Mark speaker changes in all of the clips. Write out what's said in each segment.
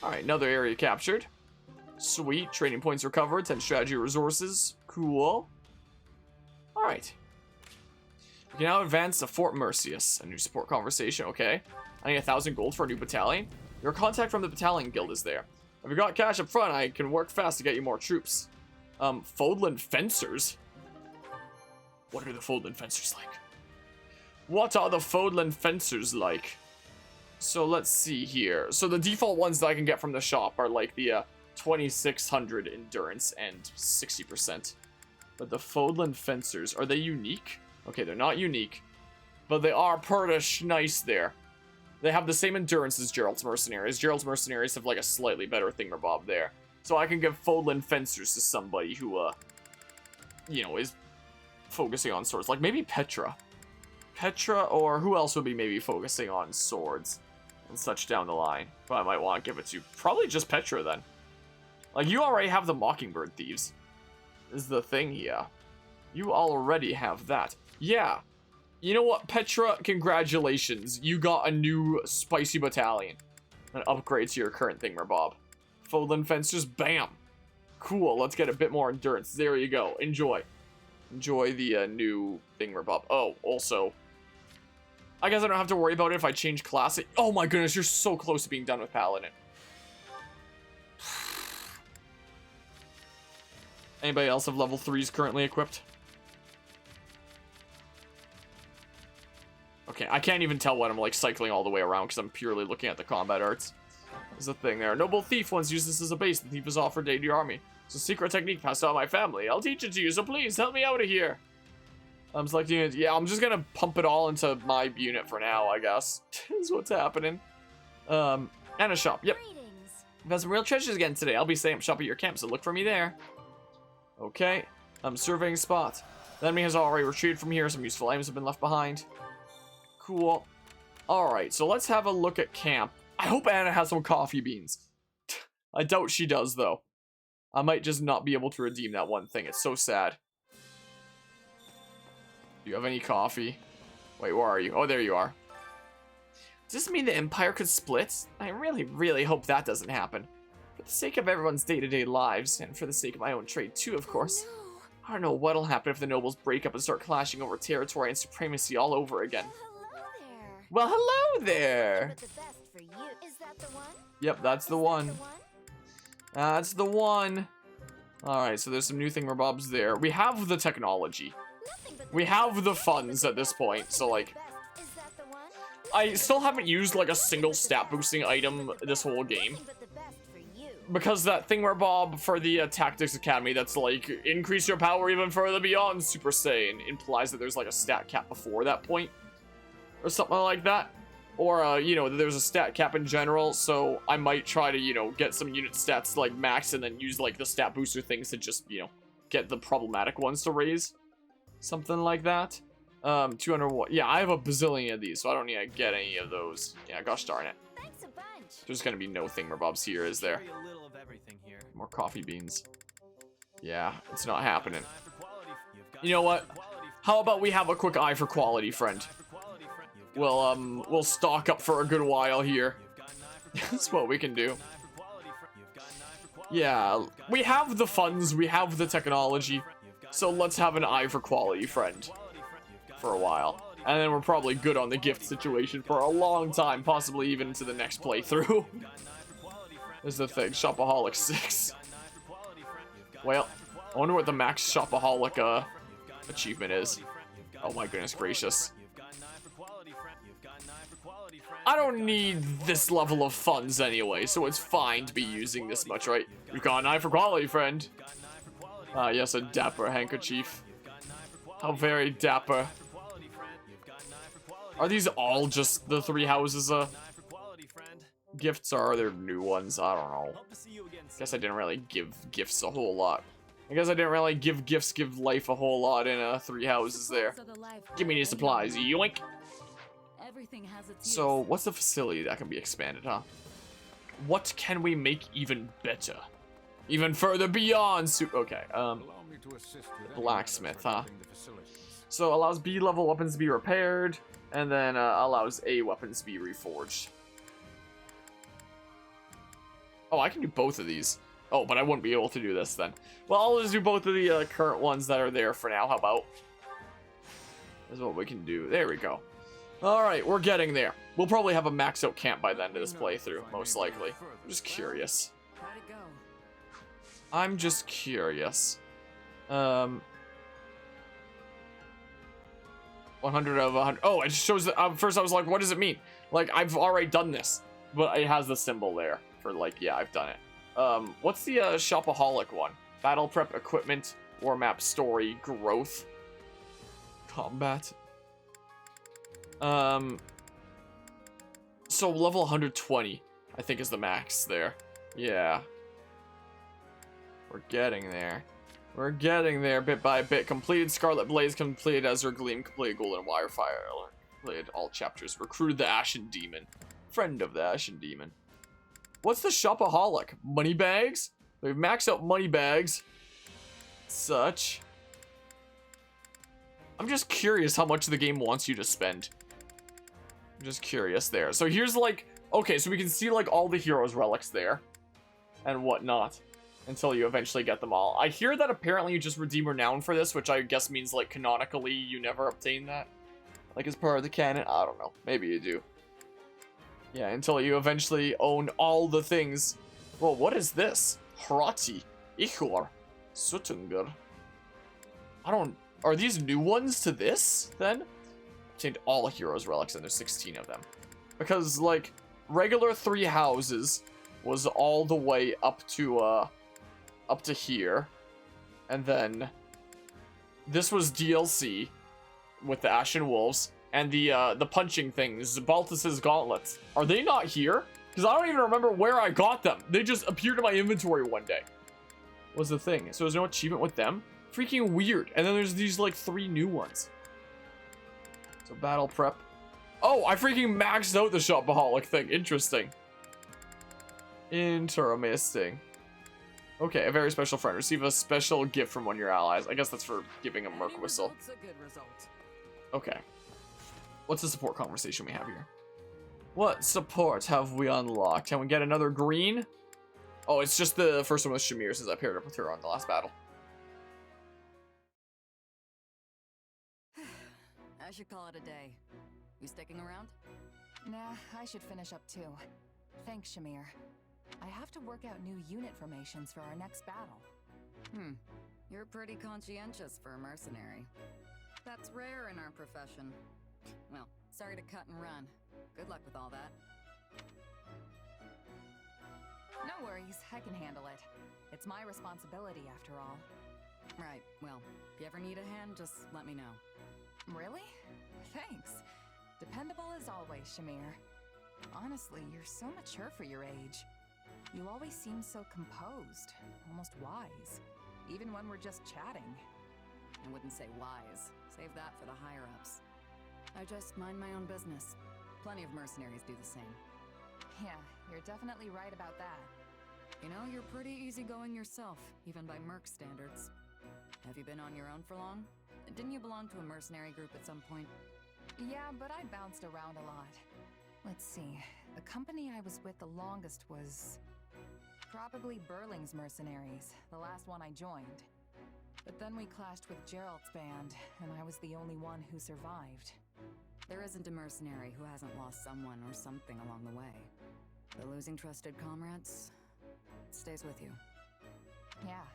Speaker 1: Alright, another area captured. Sweet. Training points recovered. 10 strategy resources. Cool. Alright. We can now advance to Fort Mercius. A new support conversation, okay. I need 1,000 gold for a new battalion. Your contact from the battalion guild is there. If you got cash up front, I can work fast to get you more troops. Fodland Fencers? What are the Fodland Fencers like? What are the Fodland Fencers like? So let's see here. So the default ones that I can get from the shop are like the 2600 endurance and 60%. But the Fodland Fencers, are they unique? Okay, they're not unique, but they are pretty nice there. They have the same endurance as Gerald's Mercenaries. Gerald's Mercenaries have like a slightly better thingamabob there. So I can give Fodland Fencers to somebody who, you know, is focusing on swords. Like maybe Petra. Petra, or who else would be maybe focusing on swords and such down the line. But I might want to give it to probably just Petra then. Like you already have the Mockingbird Thieves. Is the thing here. You already have that. Yeah. You know what, Petra? Congratulations. You got a new spicy battalion. An upgrade to your current thingamabob. Fodland Fencers, bam. Cool, let's get a bit more endurance. There you go. Enjoy. Enjoy the new thingamabob. Oh, also, I guess I don't have to worry about it if I change class. Oh my goodness, you're so close to being done with Paladin. Anybody else have level 3s currently equipped? Okay, I can't even tell when I'm like cycling all the way around because I'm purely looking at the combat arts. There's a thing there. Noble thief once used this as a base. The thief is offered aid to your army. It's a secret technique passed on my family. I'll teach it to you, so please help me out of here. I'm selecting it. Yeah, I'm just gonna pump it all into my unit for now, I guess. Is what's happening. And a shop. Yep. I've got some real treasures again today. I'll be setting up shop at your camp, so look for me there. Okay. I'm surveying spot. The enemy has already retreated from here. Some useful items have been left behind. Cool. Alright, so let's have a look at camp. I hope Anna has some coffee beans. I doubt she does, though. I might just not be able to redeem that one thing. It's so sad. Do you have any coffee? Wait, where are you? Oh, there you are. Does this mean the Empire could split? I really, really hope that doesn't happen. For the sake of everyone's day-to-day lives, and for the sake of my own trade too, of course. I don't know what'll happen if the nobles break up and start clashing over territory and supremacy all over again. Well, hello there! Yep, that's the one. That's the one. Alright, so there's some new thingamabobs there. We have the technology. We have the funds at this point, so like... I still haven't used like a single stat boosting item this whole game. Because that thingamabob for the Tactics Academy that's like, increase your power even further beyond Super Saiyan, implies that there's like a stat cap before that point. Or something like that. Or, you know, there's a stat cap in general, so I might try to, you know, get some unit stats, like, max, and then use, like, the stat booster things to just, you know, get the problematic ones to raise. Something like that. 200, yeah, I have a bazillion of these, so I don't need to get any of those. Yeah, gosh darn it. There's gonna be no thingamabobs here, is there? More coffee beans. Yeah, it's not happening. You know what? How about we have a quick eye for quality, friend? We'll stock up for a good while here. That's what we can do. Yeah, we have the funds, we have the technology, so let's have an eye for quality, friend, for a while. And then we're probably good on the gift situation for a long time, possibly even into the next playthrough. There's the thing, Shopaholic 6. Well, I wonder what the max Shopaholic achievement is. Oh my goodness gracious. I don't need this level of funds anyway, so it's fine to be using this much, right? You've got an eye for quality, friend. Ah, yes, a dapper handkerchief. How very dapper. Are these all just the 3 houses, gifts, or are there new ones? I don't know. Guess I didn't really give gifts a whole lot. I guess I didn't really give gifts, give life a whole lot in 3 houses there. Give me the supplies, yoink! So, what's the facility that can be expanded, huh? What can we make even better? Even further beyond okay, blacksmith, huh? So, allows B-level weapons to be repaired, and then allows A weapons to be reforged. Oh, I can do both of these. Oh, but I wouldn't be able to do this then. Well, I'll just do both of the current ones that are there for now. How about? That's what we can do. There we go. Alright, we're getting there. We'll probably have a max out camp by the end of this playthrough, most likely. I'm just curious. I'm just curious. 100 of 100. Oh, it just shows that. First I was like, what does it mean? Like, I've already done this. But it has the symbol there for like, yeah, I've done it. What's the shopaholic one? Battle prep, equipment, war map, story, growth, combat. So level 120, I think, is the max there. Yeah. We're getting there. We're getting there bit by bit. Completed Scarlet Blaze, completed Ezra Gleam, completed Golden Wirefire, completed all chapters. Recruited the Ashen Demon. Friend of the Ashen Demon. What's the shopaholic? Money bags? We've maxed out money bags. Such. I'm just curious how much the game wants you to spend. I'm just curious there. So here's like, okay, so we can see like all the heroes' relics there and whatnot until you eventually get them all. I hear that apparently you just redeem renown for this, which I guess means like canonically you never obtain that. Like as part of the canon. I don't know. Maybe you do. Yeah, until you eventually own all the things. Well, what is this? Hrati, Ichor, Sutungur. I don't... Are these new ones to this, then? Obtained all heroes' relics, and there's 16 of them. Because, like, regular 3 houses was all the way up to here. And then this was DLC with the Ashen Wolves. And the punching things, Baltus's gauntlets. Are they not here? Because I don't even remember where I got them. They just appeared in my inventory one day. Was the thing. So there's no achievement with them? Freaking weird. And then there's these like 3 new ones. So battle prep. Oh, I freaking maxed out the shopaholic thing. Interesting. Interesting. Okay, a very special friend. Receive a special gift from one of your allies. I guess that's for giving a merc whistle. Okay. What's the support conversation we have here? What support have we unlocked? Can we get another green? Oh, it's just the first one with Shamir since I paired up with her on the last battle.
Speaker 2: I should call it a day. You sticking around?
Speaker 3: Nah, I should finish up too. Thanks, Shamir. I have to work out new unit formations for our next battle.
Speaker 2: You're pretty conscientious for a mercenary. That's rare in our profession. Well, sorry to cut and run. Good luck with all that.
Speaker 3: No worries, I can handle it. It's my responsibility after all.
Speaker 2: Right, well, if you ever need a hand, just let me know.
Speaker 3: Really? Thanks. Dependable as always, Shamir. Honestly, you're so mature for your age. You always seem so composed, almost wise, even when we're just chatting.
Speaker 2: I wouldn't say wise. Save that for the higher-ups. I just mind my own business. Plenty of mercenaries do the same.
Speaker 3: Yeah, you're definitely right about that.
Speaker 2: You know, you're pretty easygoing yourself, even by merc standards. Have you been on your own for long? Didn't you belong to a mercenary group at some point?
Speaker 3: Yeah, but I bounced around a lot. Let's see, the company I was with the longest was probably Burling's Mercenaries, the last one I joined. But then we clashed with Gerald's band, and I was the only one who survived.
Speaker 2: There isn't a mercenary who hasn't lost someone or something along the way. But losing trusted comrades stays with you.
Speaker 3: Yeah.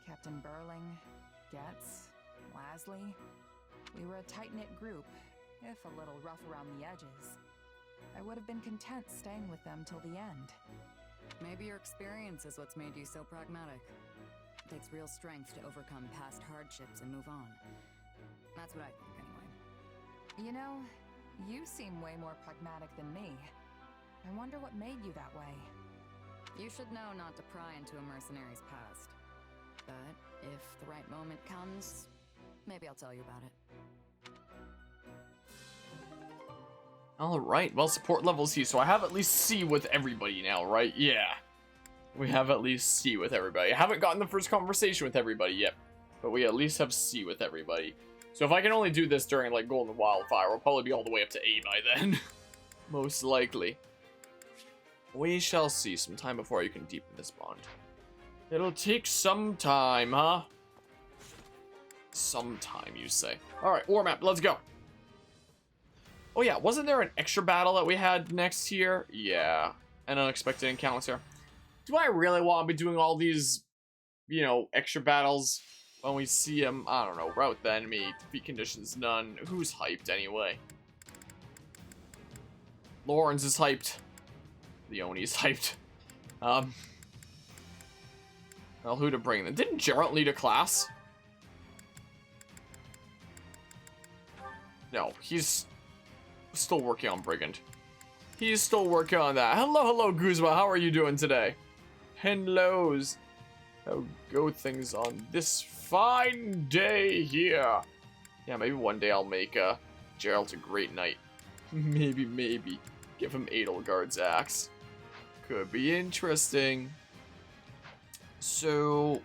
Speaker 3: Captain Burling, Getz, Lasley. We were a tight-knit group, if a little rough around the edges. I would have been content staying with them till the end.
Speaker 2: Maybe your experience is what's made you so pragmatic. It takes real strength to overcome past hardships and move on. That's what I think, anyway.
Speaker 3: You know, you seem way more pragmatic than me. I wonder what made you that way.
Speaker 2: You should know not to pry into a mercenary's past. But if the right moment comes, maybe I'll tell you about it.
Speaker 1: Alright, well, support level's C, so I have at least C with everybody now, right? Yeah. We have at least C with everybody. I haven't gotten the first conversation with everybody yet, but we at least have C with everybody. So if I can only do this during, like, Golden Wildfire, we'll probably be all the way up to A by then. Most likely. We shall see. Some time before you can deepen this bond. It'll take some time, huh? Some time, you say. Alright, war map, let's go. Oh yeah, wasn't there an extra battle that we had next here? Yeah, an unexpected encounter. Do I really want to be doing all these, you know, extra battles when we see them? I don't know. Route the enemy, defeat conditions none. Who's hyped anyway? Lawrence is hyped. Leonie's hyped. Well, who to bring then? Didn't Geralt lead a class? No, he's still working on Brigand. He's still working on that. Hello, Guzma. How are you doing today? Hellos. How go things on this fine day here? Yeah, maybe one day I'll make Geralt a great knight. maybe. Give him Edelgard's axe. Could be interesting. So,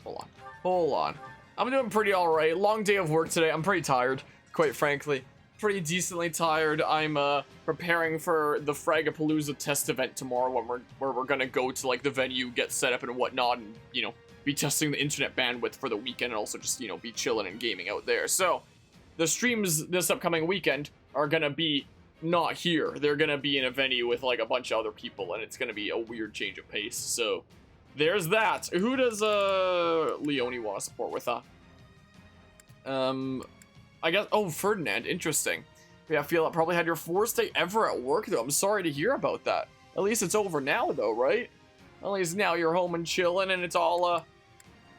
Speaker 1: hold on. I'm doing pretty alright. Long day of work today. I'm pretty tired, quite frankly. Pretty decently tired. I'm preparing for the Fragapalooza test event tomorrow where we're gonna go to like the venue, get set up and whatnot, and you know, be testing the internet bandwidth for the weekend and also just, you know, be chilling and gaming out there. So the streams this upcoming weekend are gonna be not here. They're gonna be in a venue with like a bunch of other people, and it's gonna be a weird change of pace. So there's that. Who does Leonie want to support with, huh? I guess, oh, Ferdinand, interesting. Yeah, I feel it probably had your worst day ever at work, though. I'm sorry to hear about that. At least it's over now, though, right? At least now you're home and chilling, and it's all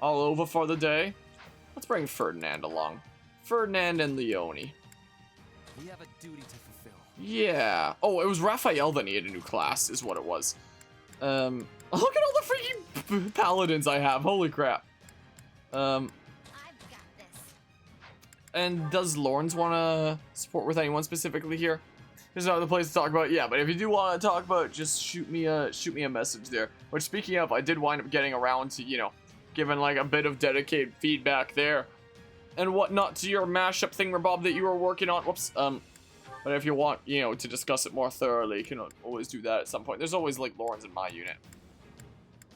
Speaker 1: over for the day. Let's bring Ferdinand along. Ferdinand and Leonie.
Speaker 4: We have a duty to fulfill.
Speaker 1: Yeah. Oh, it was Raphael that needed a new class, is what it was. Look at all the freaking paladins I have. Holy crap. And does Lawrence want to support with anyone specifically here? There's not the place to talk about. Yeah, but if you do want to talk about it, just shoot me a message there. Which, speaking of, I did wind up getting around to, you know, giving like a bit of dedicated feedback there and whatnot to your mashup thingamabob that you were working on. Whoops. But if you want, you know, to discuss it more thoroughly, you can always do that at some point. There's always like Lawrence in my unit.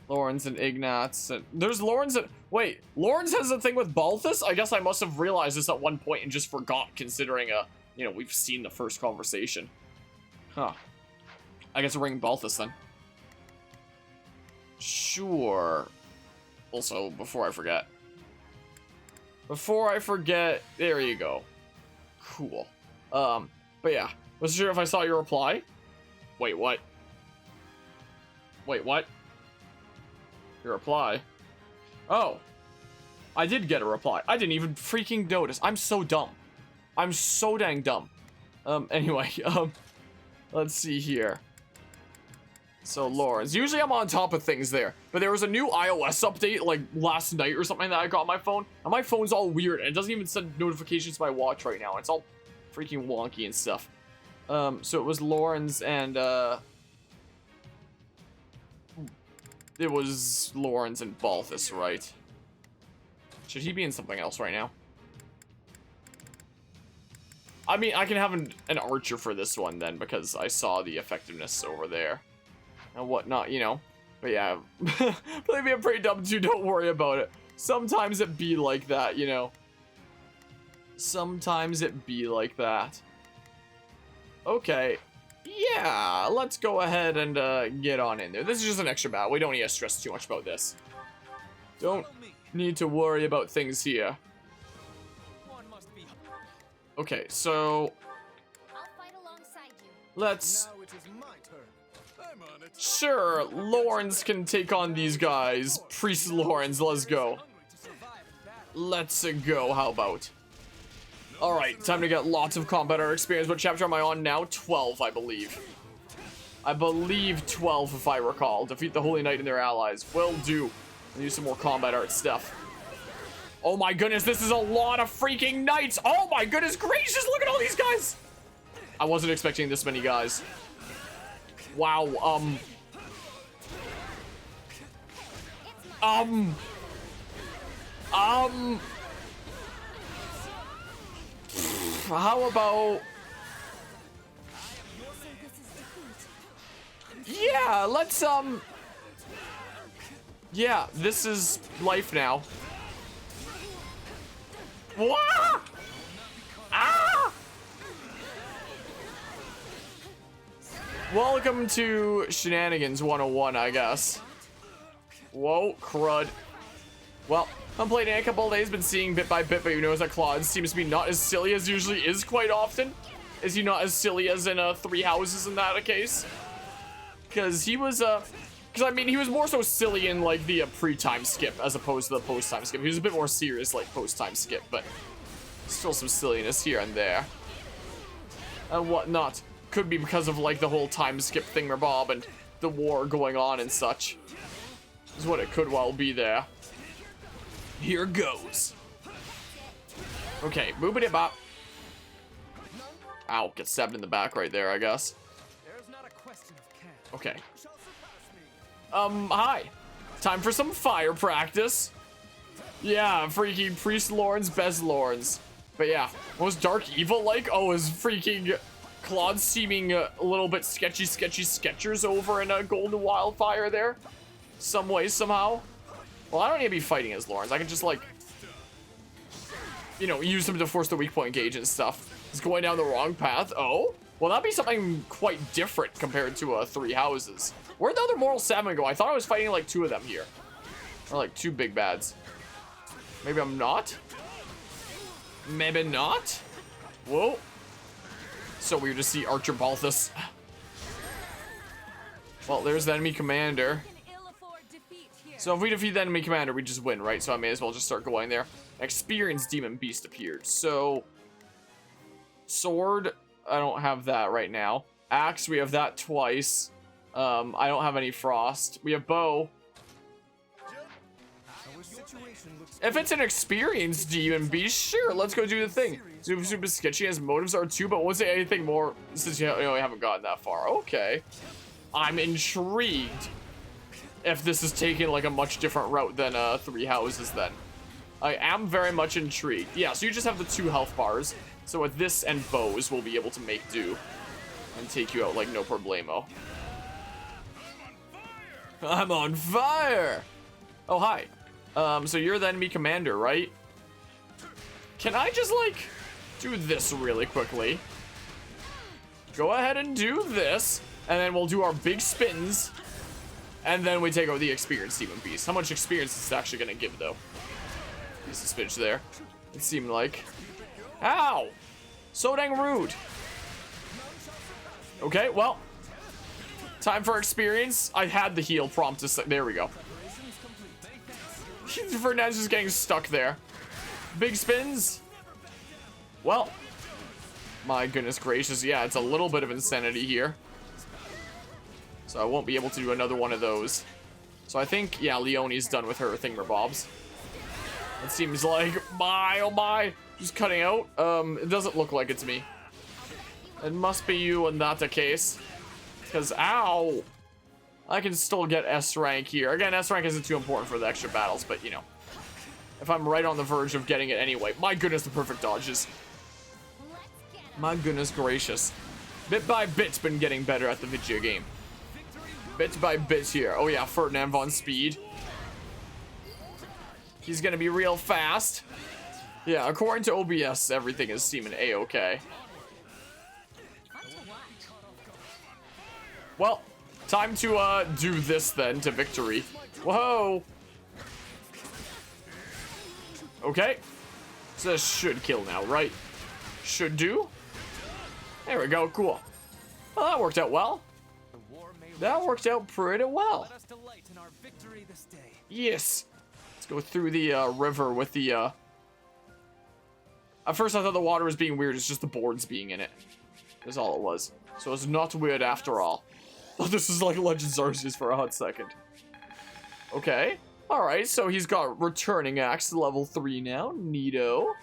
Speaker 1: Lawrence and Ignatz, and there's Lawrence and wait, Lawrence has a thing with Balthus? I guess I must have realized this at one point and just forgot, considering you know, we've seen the first conversation. Huh. I guess we're bringing Balthus then. Sure. Also, before I forget, there you go. Cool. But yeah, wasn't sure if I saw your reply. Wait, what? Wait, what? Your reply? Oh. I did get a reply. I didn't even freaking notice. I'm so dumb. I'm so dang dumb. Anyway, let's see here. So, Lawrence. Usually I'm on top of things there. But there was a new iOS update, like, last night or something that I got on my phone. And my phone's all weird. And it doesn't even send notifications to my watch right now. It's all freaking wonky and stuff. So it was Lawrence and, it was Lawrence and Balthus, right? Should he be in something else right now? I mean, I can have an archer for this one then, because I saw the effectiveness over there. And whatnot, you know. But yeah, believe me, I'm pretty dumb too, don't worry about it. Sometimes it be like that, you know. Sometimes it be like that. Okay. Yeah, let's go ahead and get on in there. This is just an extra battle. We don't need to stress too much about this. Don't need to worry about things here. Okay, so
Speaker 5: I'll fight alongside you.
Speaker 1: let's...
Speaker 4: Now it is my turn. I'm on it.
Speaker 1: Sure, Lawrence can take on these guys. Priest Lawrence, let's go. Let's go, how about? Alright, time to get lots of combat art experience. What chapter am I on now? 12, I believe. I believe 12, if I recall. Defeat the Holy Knight and their allies. Will do. I'll use some more combat art stuff. Oh my goodness, this is a lot of freaking knights! Oh my goodness gracious, look at all these guys! I wasn't expecting this many guys. Wow, how about... Yeah, let's, yeah, this is life now. Wah! Ah! Welcome to Shenanigans 101, I guess. Whoa, crud. Well, I'm playing it a couple of days, been seeing bit by bit, but you notice that Claude seems to be not as silly as usually is quite often. Is he not as silly as in Three Houses in that case? Because he was, because I mean, he was more so silly in like the pre-time skip as opposed to the post-time skip. He was a bit more serious like post-time skip, but still some silliness here and there. And whatnot. Could be because of like the whole time skip thingamabob and the war going on and such. Is what it could well be there. Here goes. Okay, boopity bop. Ow, get stabbed in the back right there, I guess.
Speaker 4: There's not a question of can.
Speaker 1: Okay.
Speaker 4: Shall surpass me.
Speaker 1: Hi. Time for some fire practice. Yeah, freaking Priest Lorns, Best Lorns. But yeah, what was Dark Evil like? Oh, is freaking Claude seeming a little bit sketchy sketchers over in a Golden Wildfire there? Some way, somehow. Well, I don't need to be fighting as Lawrence. I can just, like, you know, use them to force the weak point gauge and stuff. It's going down the wrong path. Oh? Well, that'd be something quite different compared to Three Houses. Where'd the other Moral 7 go? I thought I was fighting, like, 2 of them here. Or, like, 2 big bads. Maybe I'm not? Maybe not? Whoa. So weird to see Archer Balthus. Well, there's the enemy commander. So if we defeat the enemy commander, we just win, right? So I may as well just start going there. Experienced Demon Beast appeared. So, sword, I don't have that right now. Axe, we have that twice. I don't have any frost. We have bow. If it's an experienced Demon Beast, sure, let's go do the thing. Super sketchy as motives are too, but won't say anything more since you know, we haven't gotten that far. Okay. I'm intrigued. If this is taking like a much different route than Three Houses, then I am very much intrigued. Yeah, so you just have the 2 health bars. So with this and bows, we'll be able to make do and take you out like no problemo. I'm on fire! Oh, hi. So you're the enemy commander, right? Can I just like do this really quickly? Go ahead and do this, and then we'll do our big spins. And then we take over the experienced Demon Beast. How much experience is it actually going to give, though? Just a spinach there. It seemed like. Ow! So dang rude. Okay, well. Time for experience. I had the heal prompt to say. There we go. Ferdinand's just getting stuck there. Big spins. Well. My goodness gracious. Yeah, it's a little bit of insanity here. So I won't be able to do another one of those. So I think, yeah, Leonie's done with her thingamabobs. It seems like, my, oh my, just cutting out. It doesn't look like it's me. It must be you and not the case. Because, ow. I can still get S rank here. Again, S rank isn't too important for the extra battles, but, you know. If I'm right on the verge of getting it anyway. My goodness, the perfect dodges. My goodness gracious. Bit by bit's been getting better at the video game. Bit by bit here. Oh yeah, Ferdinand von Speed. He's gonna be real fast. Yeah, according to OBS, everything is seeming A-okay. Well, time to do this then to victory. Whoa. Okay. So this should kill now, right? Should do. There we go, cool. Well, that worked out well. That worked out pretty well.
Speaker 4: Let us delight in our victory this day.
Speaker 1: Yes. Let's go through the river with the At first I thought the water was being weird, it's just the boards being in it. That's all it was. So it's not weird after all. Oh, this is like Legends Arceus for a hot second. Okay. Alright, so he's got Returning Axe to level 3 now. Neato.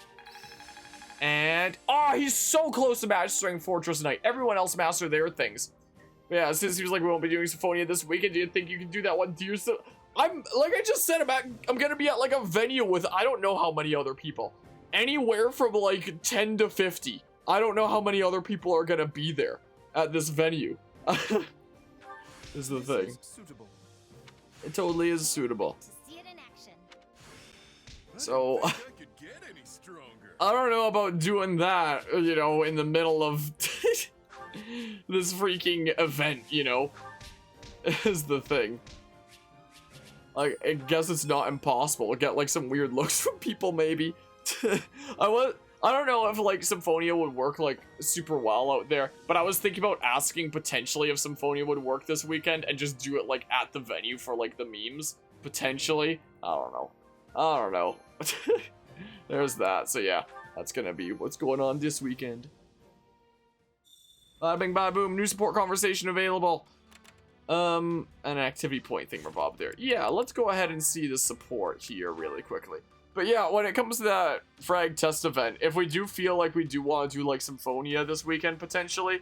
Speaker 1: And oh, he's so close to mastering Fortress Knight. Everyone else mastered their things. Yeah, since he was like, we won't be doing Symphonia this weekend, do you think you can do that one? Do you still? I'm, like I just said, I'm gonna be at like a venue with, I don't know how many other people. Anywhere from like 10 to 50. I don't know how many other people are gonna be there at this venue. is the
Speaker 4: This
Speaker 1: thing.
Speaker 4: is suitable.
Speaker 1: It totally is suitable.
Speaker 5: To see it in action.
Speaker 1: So,
Speaker 6: I could get any stronger.
Speaker 1: I don't know about doing that, you know, in the middle of this freaking event, you know, is the thing. Like, I guess it's not impossible. We'll get, like, some weird looks from people, maybe. I don't know if, like, Symphonia would work, like, super well out there, but I was thinking about asking potentially if Symphonia would work this weekend and just do it, like, at the venue for, like, the memes. Potentially. I don't know. There's that. So, yeah, that's gonna be what's going on this weekend. Bing, bye, boom. New support conversation available. An activity point thingamabob there. Yeah, let's go ahead and see the support here really quickly. But yeah, when it comes to that frag test event, if we do feel like we do want to do like Symphonia this weekend potentially,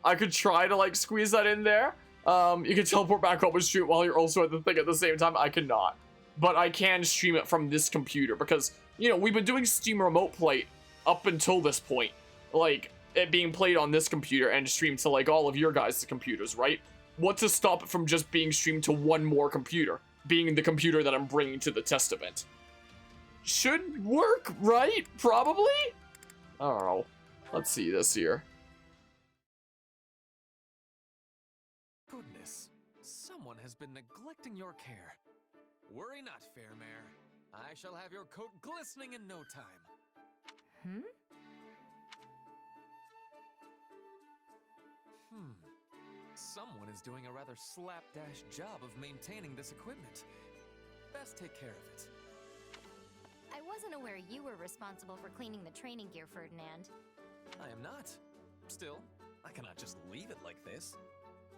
Speaker 1: I could try to like squeeze that in there. You can teleport back up and stream while you're also at the thing at the same time. I cannot, but I can stream it from this computer because, you know, we've been doing Steam Remote Play up until this point, like it being played on this computer and streamed to like all of your guys' computers, right? What's to stop it from just being streamed to one more computer, being the computer that I'm bringing to the test event? Should work, right? Probably? I don't know. Let's see this here.
Speaker 4: Goodness, someone has been neglecting your care. Worry not, fair mare. I shall have your coat glistening in no time. Someone is doing a rather slapdash job of maintaining this equipment. Best take care of it.
Speaker 5: I wasn't aware you were responsible for cleaning the training gear, Ferdinand.
Speaker 4: I am not. Still, I cannot just leave it like this.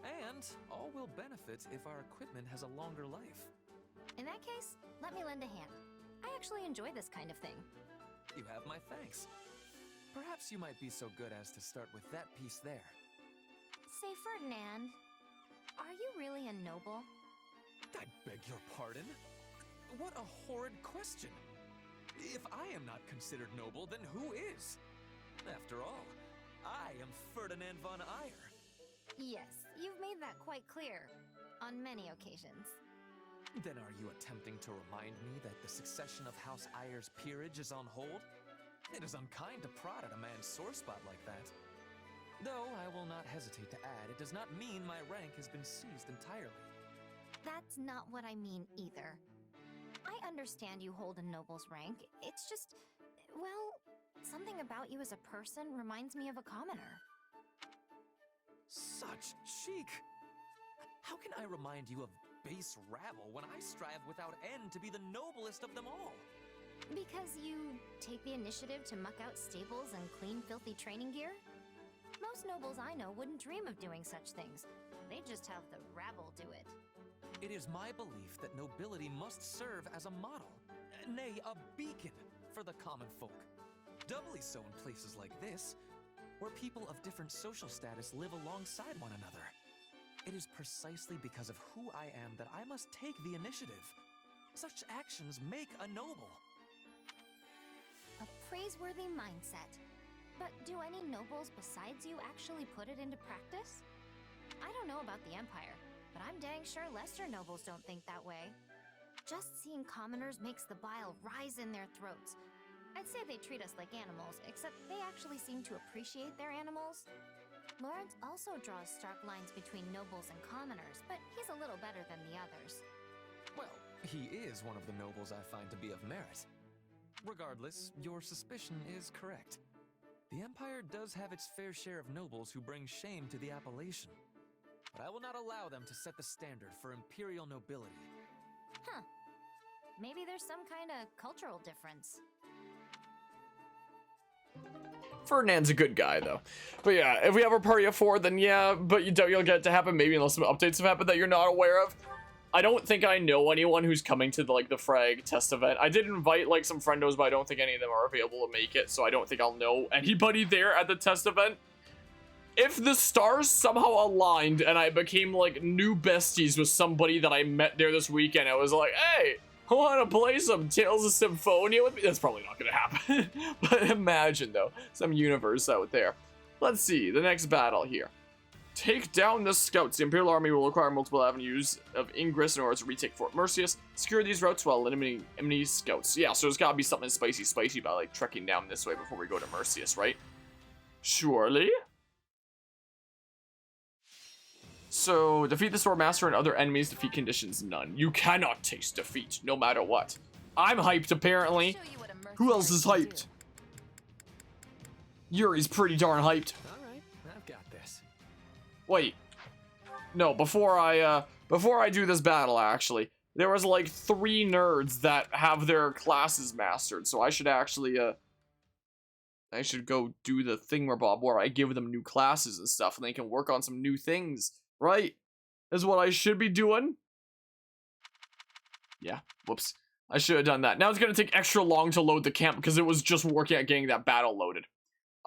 Speaker 4: And all will benefit if our equipment has a longer life.
Speaker 5: In that case, let me lend a hand. I actually enjoy this kind of thing.
Speaker 4: You have my thanks. Perhaps you might be so good as to start with that piece there.
Speaker 5: Say, Ferdinand, are you really a noble?
Speaker 4: I beg your pardon? What a horrid question! If I am not considered noble, then who is? After all, I am Ferdinand von Eyre.
Speaker 5: Yes, you've made that quite clear. On many occasions.
Speaker 4: Then are you attempting to remind me that the succession of House Eyre's peerage is on hold? It is unkind to prod at a man's sore spot like that. Though I will not hesitate to add, it does not mean my rank has been seized entirely.
Speaker 5: That's not what I mean either. I understand you hold a noble's rank. It's just, well, something about you as a person reminds me of a commoner.
Speaker 4: Such cheek! How can I remind you of base rabble when I strive without end to be the noblest of them all?
Speaker 5: Because you take the initiative to muck out stables and clean filthy training gear? Most nobles I know wouldn't dream of doing such things. They just have the rabble do it.
Speaker 4: It is my belief that nobility must serve as a model, nay, a beacon for the common folk. Doubly so in places like this, where people of different social status live alongside one another. It is precisely because of who I am that I must take the initiative. Such actions make a noble.
Speaker 5: A praiseworthy mindset. But do any nobles besides you actually put it into practice? I don't know about the Empire, but I'm dang sure lesser nobles don't think that way. Just seeing commoners makes the bile rise in their throats. I'd say they treat us like animals, except they actually seem to appreciate their animals. Lawrence also draws stark lines between nobles and commoners, but he's a little better than the others.
Speaker 4: Well, he is one of the nobles I find to be of merit. Regardless, your suspicion is correct. The Empire does have its fair share of nobles who bring shame to the appellation. But I will not allow them to set the standard for imperial nobility.
Speaker 5: Huh. Maybe there's some kind of cultural difference.
Speaker 1: Ferdinand's a good guy, though. But yeah, if we have a party of 4, then yeah, but you doubt you'll get it to happen, maybe unless some updates have happened that you're not aware of. I don't think I know anyone who's coming to, like, the frag test event. I did invite, like, some friendos, but I don't think any of them are available to make it, so I don't think I'll know anybody there at the test event. If the stars somehow aligned and I became, like, new besties with somebody that I met there this weekend, I was like, hey, I want to play some Tales of Symphonia with me? That's probably not going to happen. But imagine, though, some universe out there. Let's see, the next battle here. Take down the scouts. The Imperial Army will require multiple avenues of ingress in order to retake Fort Mercius. Secure these routes while eliminating enemy scouts. Yeah, so there's gotta be something spicy about, like, trekking down this way before we go to Mercius, right? Surely? So, defeat the Sword Master and other enemies. Defeat conditions none. You cannot taste defeat, no matter what. I'm hyped, apparently. Who else is hyped? Yuri's pretty darn hyped.
Speaker 4: Alright, I've got this.
Speaker 1: Wait. No, before I do this battle, actually, there was like 3 nerds that have their classes mastered, so I should actually, I should go do the thingamabob where I give them new classes and stuff, and they can work on some new things, right? Is what I should be doing. Yeah, whoops. I should have done that. Now it's gonna take extra long to load the camp because it was just working at getting that battle loaded.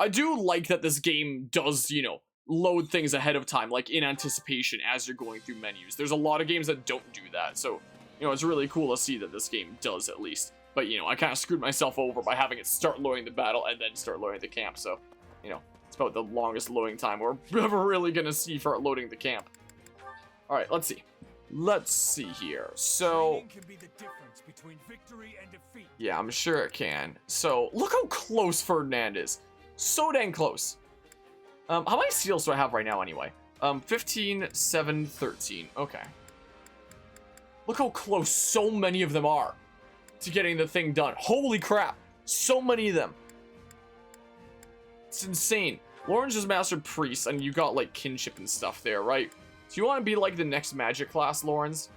Speaker 1: I do like that this game does, you know, load things ahead of time, like in anticipation as you're going through menus. There's a lot of games that don't do that, so, you know, it's really cool to see that this game does at least. But, you know, I kind of screwed myself over by having it start loading the battle and then start loading the camp, so, you know, it's about the longest loading time we're ever really gonna see for loading the camp. Alright, let's see. Let's see here. So,
Speaker 6: Training can be the difference between victory and defeat.
Speaker 1: yeah, I'm sure it can. So, look how close Ferdinand is. So dang close. How many seals do I have right now anyway? 15, 7, 13. Okay. Look how close so many of them are to getting the thing done. Holy crap. So many of them. It's insane. Lawrence just mastered priest and you got like kinship and stuff there, right? Do you want to be like the next magic class, Lawrence?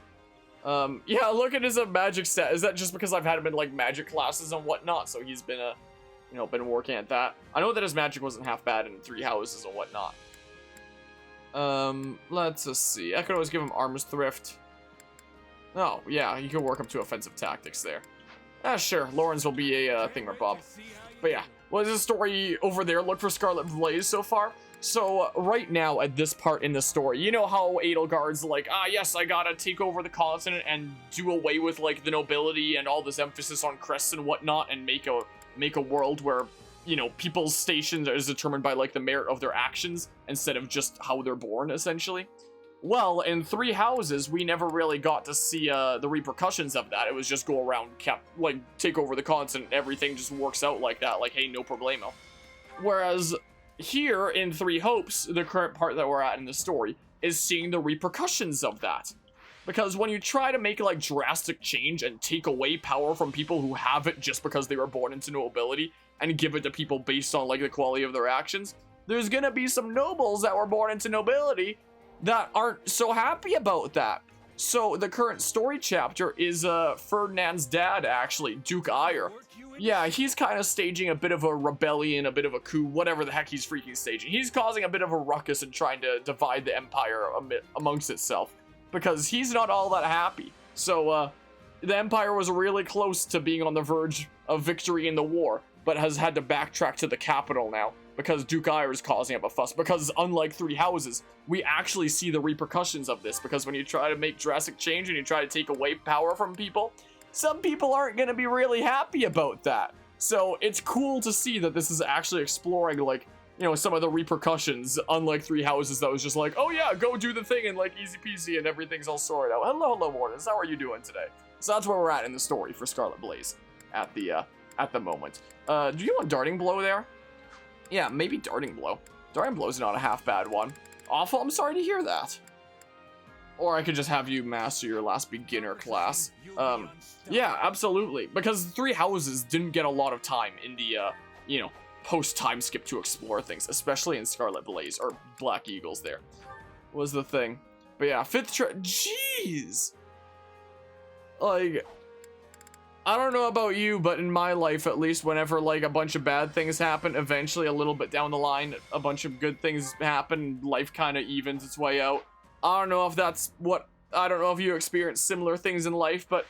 Speaker 1: Yeah, look at his magic set. Is that just because I've had him in like magic classes and whatnot? So he's been you know, been working at that. I know that his magic wasn't half bad in 3 houses and whatnot. Let's just see. I could always give him arms thrift. Oh, yeah, he could work up to offensive tactics there. Ah, sure, Lawrence will be a thingamabob. But yeah, what does the story over there look for Scarlet Blaze so far? So, right now, at this part in the story, you know how Edelgard's like, ah, yes, I gotta take over the continent and do away with, like, the nobility and all this emphasis on crests and whatnot and make a world where, you know, people's stations is determined by, like, the merit of their actions instead of just how they're born, essentially. Well, in 3 houses, we never really got to see the repercussions of that. It was just go around, like, take over the continent, everything just works out like that, like, hey, no problemo. Whereas here in 3 Hopes, the current part that we're at in the story, is seeing the repercussions of that. Because when you try to make, like, drastic change and take away power from people who have it just because they were born into nobility, and give it to people based on, like, the quality of their actions, there's gonna be some nobles that were born into nobility that aren't so happy about that. So, the current story chapter is, Ferdinand's dad, actually, Duke Eyre. Yeah, he's kind of staging a bit of a rebellion, a bit of a coup, whatever the heck he's freaking staging. He's causing a bit of a ruckus and trying to divide the empire amongst itself. Because he's not all that happy. So, the Empire was really close to being on the verge of victory in the war, but has had to backtrack to the capital now, because Duke Eyre is causing up a fuss. Because unlike 3 houses, we actually see the repercussions of this, because when you try to make drastic change and you try to take away power from people, some people aren't going to be really happy about that. So, it's cool to see that this is actually exploring, like, you know, some of the repercussions, unlike 3 houses that was just like, oh yeah, go do the thing and like easy peasy and everything's all sorted out. Hello, Mortis, how are you doing today? So that's where we're at in the story for Scarlet Blaze at the moment. Do you want Darting Blow there? Yeah, maybe Darting Blow. Darting Blow's not a half bad one. Awful, I'm sorry to hear that. Or I could just have you master your last beginner class. Yeah, absolutely. Because 3 houses didn't get a lot of time in the, you know, post-time skip to explore things, especially in Scarlet Blaze, or Black Eagles there, was the thing. But yeah, 5th jeez! Like, I don't know about you, but in my life, at least, whenever, like, a bunch of bad things happen, eventually, a little bit down the line, a bunch of good things happen, life kind of evens its way out. I don't know if that's what, I don't know if you experience similar things in life, but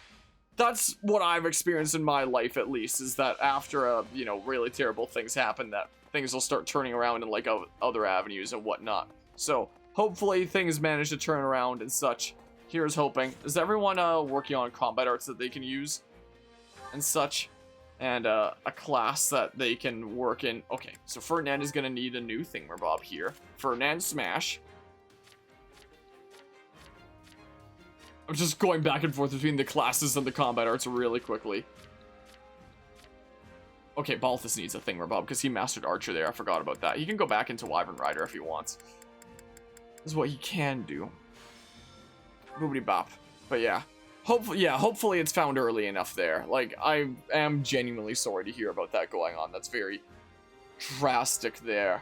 Speaker 1: that's what I've experienced in my life, at least, is that after, you know, really terrible things happen, that things will start turning around in, like, other avenues and whatnot. So, hopefully things manage to turn around and such. Here's hoping. Is everyone, working on combat arts that they can use and such? And, a class that they can work in. Okay, so Ferdinand is gonna need a new thingamabob here. Ferdinand Smash. I'm just going back and forth between the classes and the combat arts really quickly. Okay, Balthus needs a thingamabob because he mastered Archer there. I forgot about that. He can go back into Wyvern Rider if he wants. This is what he can do. Boobity bop. But yeah. Hopefully it's found early enough there. Like, I am genuinely sorry to hear about that going on. That's very drastic there.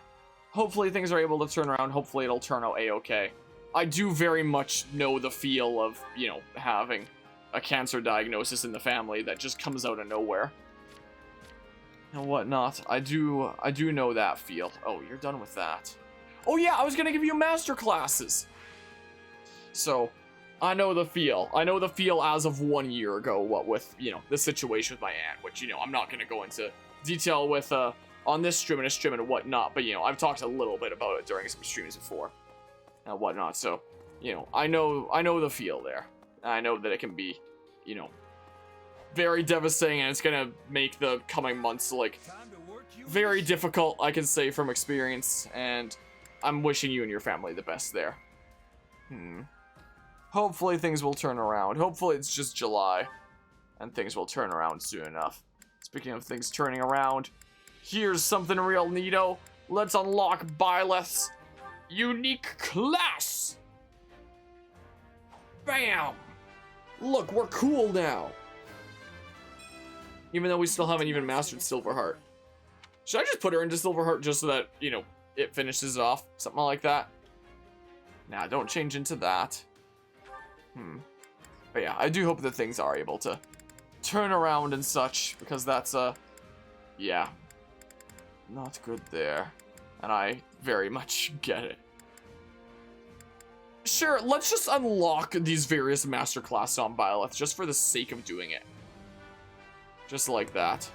Speaker 1: Hopefully things are able to turn around. Hopefully it'll turn out a-okay. I do very much know the feel of, you know, having a cancer diagnosis in the family that just comes out of nowhere. And whatnot. I do know that feel. Oh, you're done with that. Oh yeah, I was gonna give you master classes. So, I know the feel. I know the feel as of 1 year ago, what with, you know, the situation with my aunt, which, you know, I'm not gonna go into detail with, on this stream and whatnot, but, you know, I've talked a little bit about it during some streams before and whatnot, so, you know, I know the feel there. I know that it can be, you know, very devastating, and it's gonna make the coming months, like, very difficult, I can say from experience, and I'm wishing you and your family the best there. Hopefully things will turn around. Hopefully it's just July, and things will turn around soon enough. Speaking of things turning around, here's something real neato. Let's unlock Byleth's unique class! Bam! Look, we're cool now! Even though we still haven't even mastered Silverheart. Should I just put her into Silverheart just so that, you know, it finishes it off? Something like that? Nah, don't change into that. But yeah, I do hope that things are able to turn around and such, because that's, yeah, not good there. And I very much get it. Sure, let's just unlock these various master classes on Byleth just for the sake of doing it. Just like that.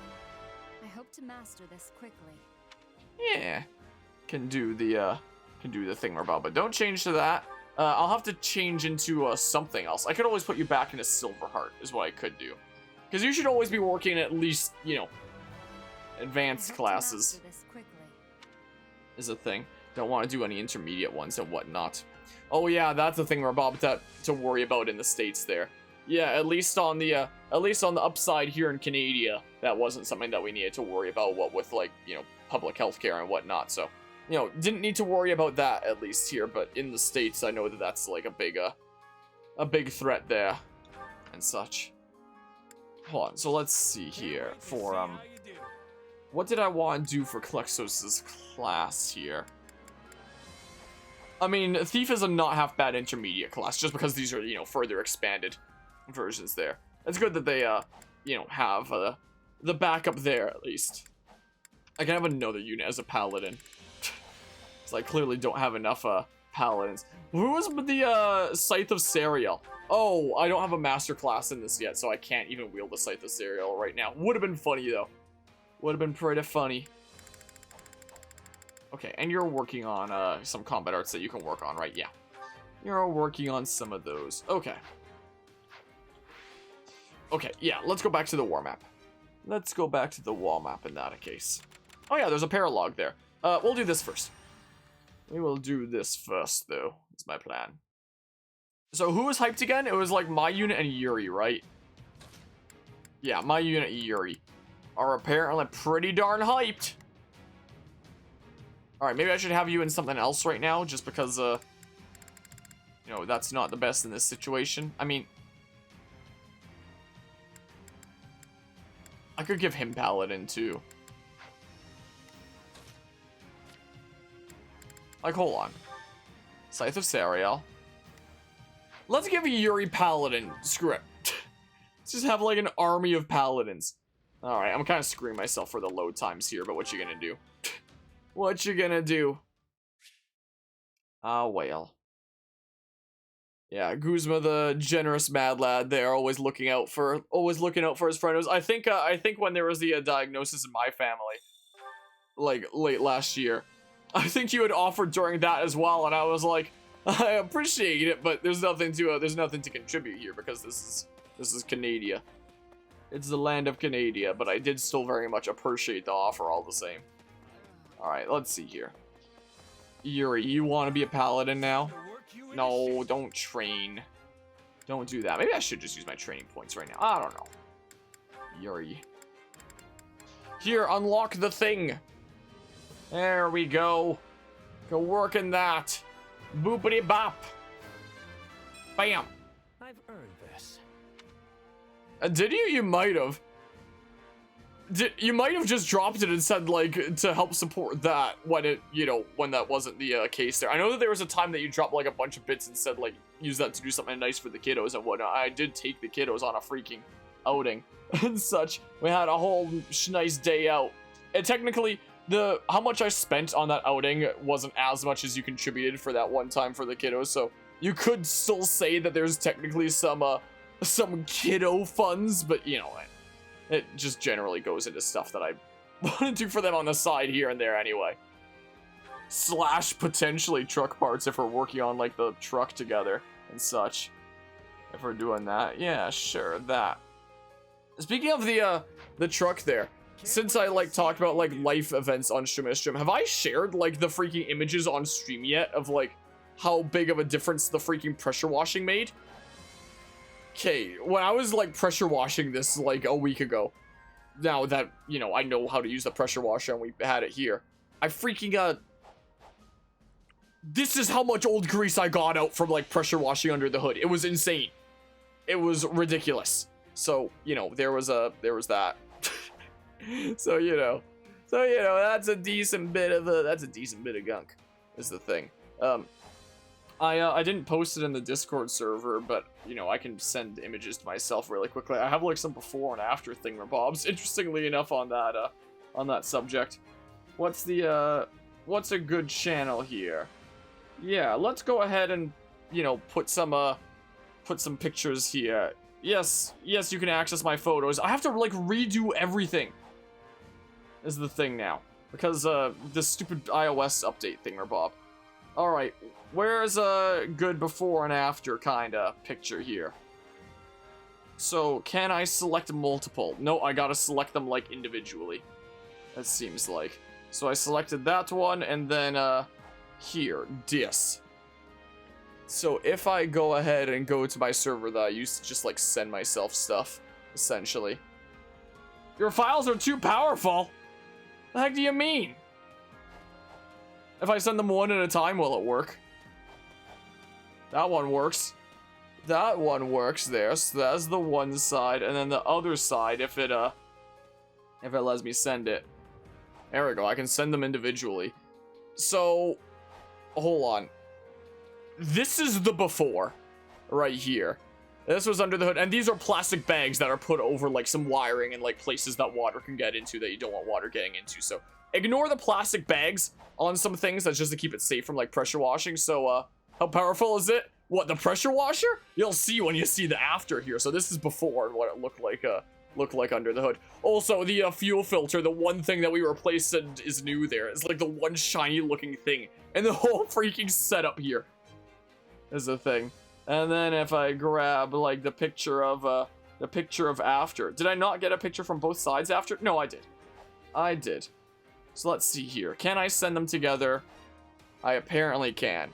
Speaker 2: I hope to master this quickly.
Speaker 1: Yeah. Can do the thingamabob, but don't change to that. I'll have to change into something else. I could always put you back into Silverheart, is what I could do. Because you should always be working at least, you know, advanced classes is a thing. Don't want to do any intermediate ones and whatnot. Oh yeah, that's the thingamabob to worry about in the States there. Yeah, at least on the upside here in Canada, that wasn't something that we needed to worry about, what with, like, you know, public health care and whatnot, so, you know, didn't need to worry about that at least here, but in the States, I know that that's, like, a big threat there, and such. Hold on, so let's see here, for, what did I want to do for Klexos' class here? I mean, Thief is a not half bad intermediate class, just because these are, you know, further expanded versions there. It's good that they, you know, have the backup there, at least. I can have another unit as a paladin. So I clearly don't have enough, paladins. Who was the, Scythe of Serial? Oh, I don't have a master class in this yet, so I can't even wield the Scythe of Serial right now. Would have been funny, though. Would have been pretty funny. Okay, and you're working on, some combat arts that you can work on, right? Yeah. You're working on some of those. Okay. Okay, yeah, let's go back to the war map. Let's go back to the wall map in that case. Oh yeah, there's a paralog there. We'll do this first. We will do this first, though. That's my plan. So who was hyped again? It was like my unit and Yuri, right? Yeah, my unit and Yuri are apparently pretty darn hyped. Alright, maybe I should have you in something else right now, just because, you know, that's not the best in this situation. I mean, I could give him Paladin, too. Like, hold on. Scythe of Serial. Let's give Yuri Paladin. Screw it. Let's just have, like, an army of Paladins. Alright, I'm kind of screwing myself for the load times here, but what you gonna do? What you gonna do? Ah, well. Yeah, Guzma, the generous mad lad there, always looking out for his friend. I think when there was the diagnosis in my family, like, late last year, I think you had offered during that as well, and I was like, I appreciate it, but there's nothing to contribute here, because this is Canada. It's the land of Canada, but I did still very much appreciate the offer all the same. Alright, let's see here. Yuri, you want to be a paladin now? No, don't train. Don't do that. Maybe I should just use my training points right now. I don't know. Yuri. Here, unlock the thing. There we go. Go work in that. Boopity bop. Bam.
Speaker 6: I've earned this.
Speaker 1: Did you? You might have. You might have just dropped it and said, like, to help support that when it, you know, when that wasn't the case there. I know that there was a time that you dropped, like, a bunch of bits and said, like, use that to do something nice for the kiddos and whatnot. I did take the kiddos on a freaking outing and such. We had a whole nice day out. And technically, how much I spent on that outing wasn't as much as you contributed for that one time for the kiddos, so you could still say that there's technically some kiddo funds, but, you know, it just generally goes into stuff that I want to do for them on the side here and there anyway. Slash potentially truck parts if we're working on, like, the truck together and such. If we're doing that. Yeah, sure, that. Speaking of the truck there, since I, like, talked about, like, life events on Stream, have I shared, like, the freaking images on stream yet of, like, how big of a difference the freaking pressure washing made? Okay, when I was, like, pressure washing this, like, a week ago, now that, you know, I know how to use the pressure washer and we had it here, I freaking, this is how much old grease I got out from, like, pressure washing under the hood. It was insane. It was ridiculous. So, you know, there was that. So, you know, that's a decent bit of gunk, is the thing. I didn't post it in the Discord server, but, you know, I can send images to myself really quickly. I have, like, some before and after thingamabobs, interestingly enough, on that subject. What's a good channel here? Yeah, let's go ahead and, you know, put some pictures here. Yes, you can access my photos. I have to, like, redo everything, is the thing now, because, this stupid iOS update thingamabob. Alright, where's a good before and after kind of picture here? So, can I select multiple? No, I gotta select them, like, individually. That seems like. So I selected that one, and then, here, this. So if I go ahead and go to my server that I used to just, like, send myself stuff, essentially. Your files are too powerful! The heck do you mean? If I send them one at a time, will it work? That one works. That one works there, so that's the one side, and then the other side, if it lets me send it. There we go, I can send them individually. So, hold on. This is the before, right here. This was under the hood, and these are plastic bags that are put over, like, some wiring and, like, places that water can get into that you don't want water getting into, so ignore the plastic bags on some things. That's just to keep it safe from, like, pressure washing. So, how powerful is it? What, the pressure washer? You'll see when you see the after here. So this is before what it looked like under the hood. Also, the fuel filter, the one thing that we replaced is new there. It's like the one shiny looking thing. And the whole freaking setup here is the thing. And then if I grab, like, the picture of after. Did I not get a picture from both sides after? No, I did. I did. So let's see here. Can I send them together? I apparently can.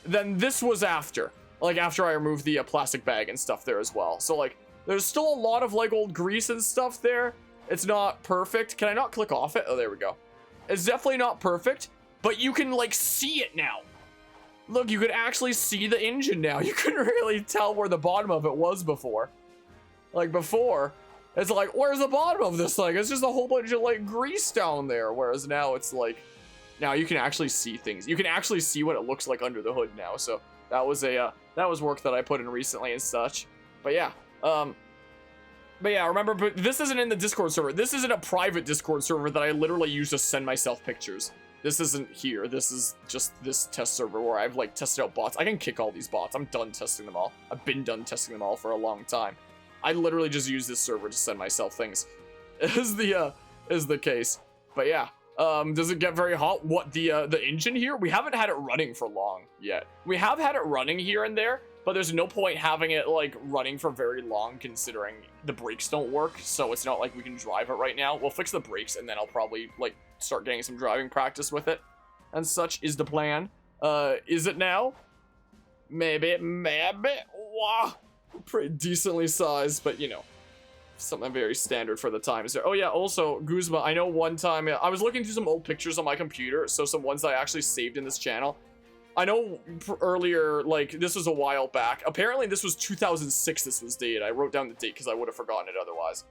Speaker 1: Then this was after. Like, after I removed the plastic bag and stuff there as well. So, like, there's still a lot of, like, old grease and stuff there. It's not perfect. Can I not click off it? Oh, there we go. It's definitely not perfect, but you can, like, see it now. Look, you could actually see the engine now. You couldn't really tell where the bottom of it was before. Like, before, it's like, where's the bottom of this thing? It's just a whole bunch of, like, grease down there. Whereas now it's like, now you can actually see things. You can actually see what it looks like under the hood now. So that was work that I put in recently and such. But yeah, remember, but this isn't in the Discord server. This isn't a private Discord server that I literally use to send myself pictures. This isn't here. This is just this test server where I've, like, tested out bots. I can kick all these bots. I'm done testing them all. I've been done testing them all for a long time. I literally just use this server to send myself things. Is the case. But yeah, does it get very hot? What, the engine here? We haven't had it running for long yet. We have had it running here and there, but there's no point having it, like, running for very long considering the brakes don't work, so it's not like we can drive it right now. We'll fix the brakes and then I'll probably, like, start getting some driving practice with it. And such is the plan. Is it now? Maybe. Wah. pretty decently sized, but you know, something very standard for the times there. Oh yeah, also, Guzma, I know one time, I was looking through some old pictures on my computer, so some ones that I actually saved in this channel. I know earlier, like, this was a while back. Apparently, this was 2006 this was dated. I wrote down the date because I would have forgotten it otherwise.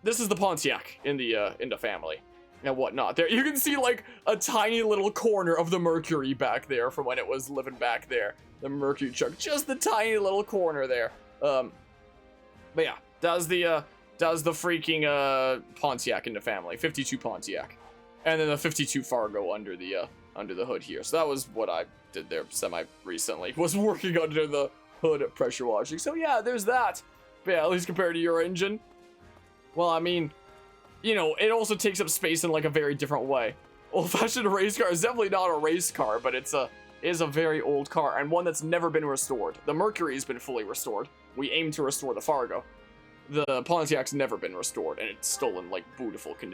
Speaker 1: This is the Pontiac in the family and whatnot. There, you can see, like, a tiny little corner of the Mercury back there from when it was living back there. The Mercury truck, just the tiny little corner there. But yeah, that was the freaking Pontiac in the family. 52 Pontiac, and then the 52 Fargo under the hood here. So that was what I did there semi-recently. Was working under the hood at pressure washing. So yeah, there's that. But yeah, at least compared to your engine. Well, I mean, you know, it also takes up space in like a very different way. Old-fashioned race car is definitely not a race car, but it is a very old car and one that's never been restored. The Mercury has been fully restored. We aim to restore the Fargo. The Pontiac's never been restored, and it's still in like beautiful condition.